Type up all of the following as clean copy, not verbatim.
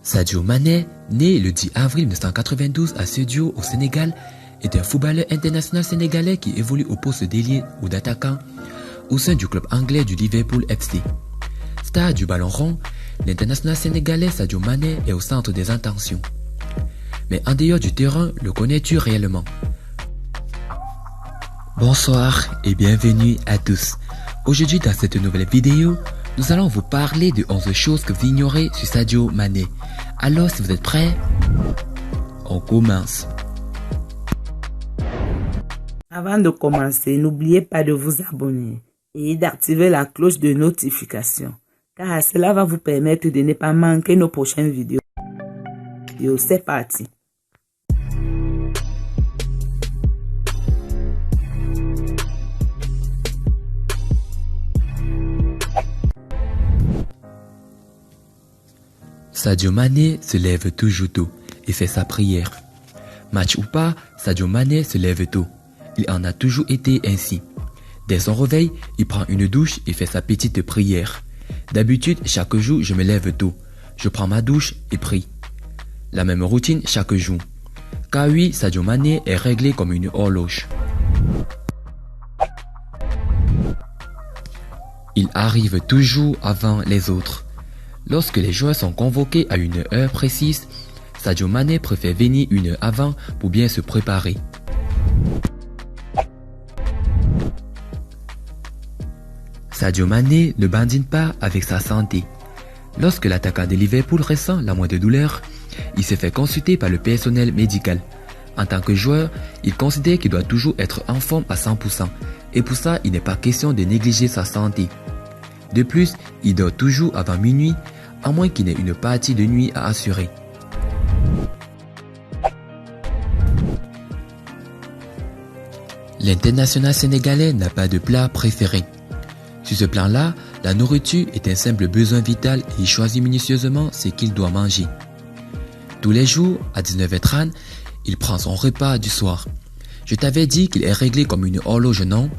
Sadio Mané, né le 10 avril 1992 à Sédhiou au Sénégal, est un footballeur international sénégalais qui évolue au poste d'ailier ou d'attaquant au sein du club anglais du Liverpool FC. Star du ballon rond, l'international sénégalais Sadio Mané est au centre des attentions. Mais en dehors du terrain, le connais-tu réellement? Bonsoir et bienvenue à tous. Aujourd'hui dans cette nouvelle vidéo, nous allons vous parler de 11 choses que vous ignorez sur Sadio Mané. Alors si vous êtes prêts, on commence. Avant de commencer, n'oubliez pas de vous abonner et d'activer la cloche de notification, car cela va vous permettre de ne pas manquer nos prochaines vidéos. C'est parti. Sadio Mané se lève toujours tôt et fait sa prière. Match ou pas, Sadio Mané se lève tôt. Il en a toujours été ainsi. Dès son réveil, il prend une douche et fait sa petite prière. D'habitude, chaque jour, je me lève tôt. Je prends ma douche et prie. La même routine chaque jour. Car oui, Sadio Mané est réglé comme une horloge. Il arrive toujours avant les autres. Lorsque les joueurs sont convoqués à une heure précise, Sadio Mané préfère venir une heure avant pour bien se préparer. Sadio Mané ne badine pas avec sa santé. Lorsque l'attaquant de Liverpool ressent la moindre douleur, il se fait consulter par le personnel médical. En tant que joueur, il considère qu'il doit toujours être en forme à 100% et pour ça, il n'est pas question de négliger sa santé. De plus, il dort toujours avant minuit, à moins qu'il n'ait une partie de nuit à assurer. L'international sénégalais n'a pas de plat préféré. Sur ce plan-là, la nourriture est un simple besoin vital et il choisit minutieusement ce qu'il doit manger. Tous les jours, à 19h30, il prend son repas du soir. Je t'avais dit qu'il est réglé comme une horloge, non?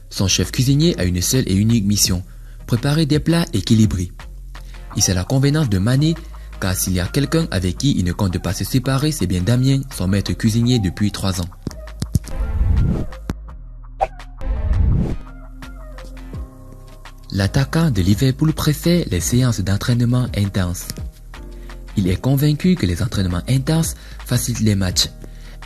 Son chef cuisinier a une seule et unique mission, préparer des plats équilibrés. Et c'est la convenance de Mané, car s'il y a quelqu'un avec qui il ne compte pas se séparer, c'est bien Damien, son maître cuisinier depuis 3 ans. L'attaquant de Liverpool préfère les séances d'entraînement intenses. Il est convaincu que les entraînements intenses facilitent les matchs.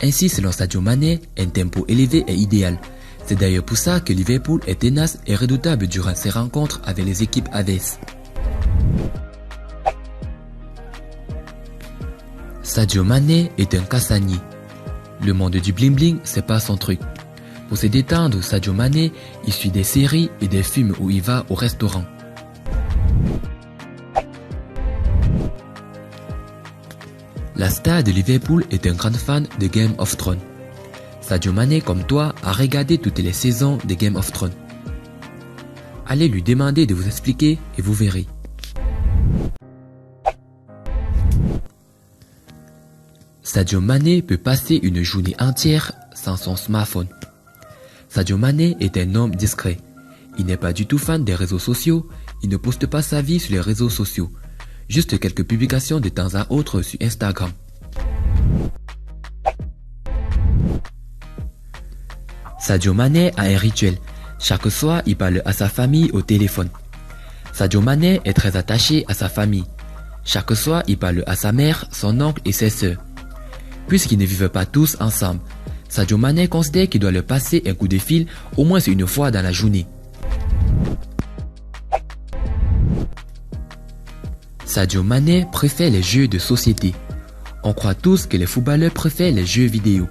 Ainsi, selon Sadio Mané, un tempo élevé est idéal. C'est d'ailleurs pour ça que Liverpool est tenace et redoutable durant ses rencontres avec les équipes adverses. Sadio Mané est un casanier. Le monde du bling-bling, c'est pas son truc. Pour se détendre, Sadio Mané, il suit des séries et des films où il va au restaurant. La star de Liverpool est un grand fan de Game of Thrones. Sadio Mané, comme toi, a regardé toutes les saisons de Game of Thrones. Allez lui demander de vous expliquer et vous verrez. Sadio Mané peut passer une journée entière sans son smartphone. Sadio Mané est un homme discret. Il n'est pas du tout fan des réseaux sociaux. Il ne poste pas sa vie sur les réseaux sociaux. Juste quelques publications de temps à autre sur Instagram. Sadio Mané a un rituel. Chaque soir, il parle à sa famille au téléphone. Sadio Mané est très attaché à sa famille. Chaque soir, il parle à sa mère, son oncle et ses sœurs. Puisqu'ils ne vivent pas tous ensemble, Sadio Mané considère qu'il doit leur passer un coup de fil au moins une fois dans la journée. Sadio Mané préfère les jeux de société. On croit tous que les footballeurs préfèrent les jeux vidéo.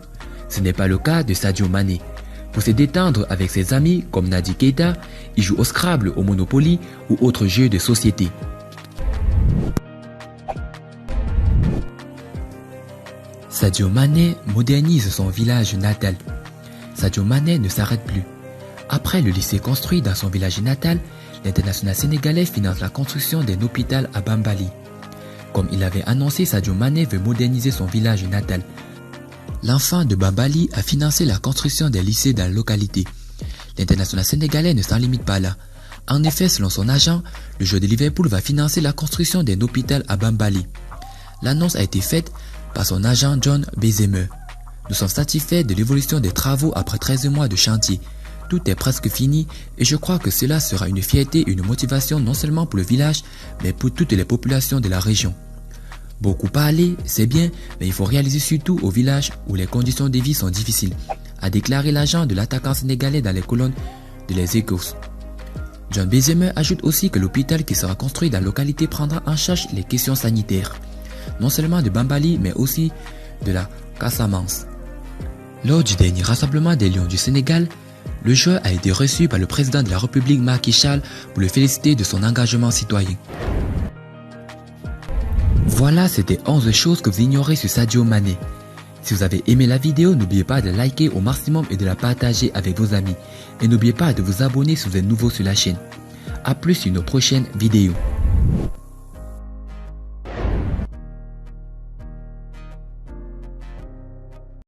Ce n'est pas le cas de Sadio Mané. Pour se détendre avec ses amis comme Naby Keita, il joue au Scrabble, au Monopoly ou autres jeux de société. Sadio Mané modernise son village natal. Sadio Mané ne s'arrête plus. Après le lycée construit dans son village natal, l'international sénégalais finance la construction d'un hôpital à Bambali. Comme il avait annoncé, Sadio Mané veut moderniser son village natal. L'enfant de Bambali a financé la construction des lycées dans la localité. L'international sénégalais ne s'en limite pas là. En effet, selon son agent, le joueur de Liverpool va financer la construction d'un hôpital à Bambali. L'annonce a été faite par son agent John Bezemer. Nous sommes satisfaits de l'évolution des travaux après 13 mois de chantier. Tout est presque fini et je crois que cela sera une fierté et une motivation non seulement pour le village, mais pour toutes les populations de la région. Beaucoup parler, c'est bien, mais il faut réaliser surtout au village où les conditions de vie sont difficiles, a déclaré l'agent de l'attaquant sénégalais dans les colonnes de Les Échos. John Bezemer ajoute aussi que l'hôpital qui sera construit dans la localité prendra en charge les questions sanitaires, non seulement de Bambali, mais aussi de la Casamance. Lors du dernier rassemblement des Lions du Sénégal, le joueur a été reçu par le président de la République Macky Sall pour le féliciter de son engagement citoyen. Voilà, c'était 11 choses que vous ignorez sur Sadio Mané. Si vous avez aimé la vidéo, n'oubliez pas de liker au maximum et de la partager avec vos amis. Et n'oubliez pas de vous abonner si vous êtes nouveau sur la chaîne. A plus sur nos prochaines vidéos.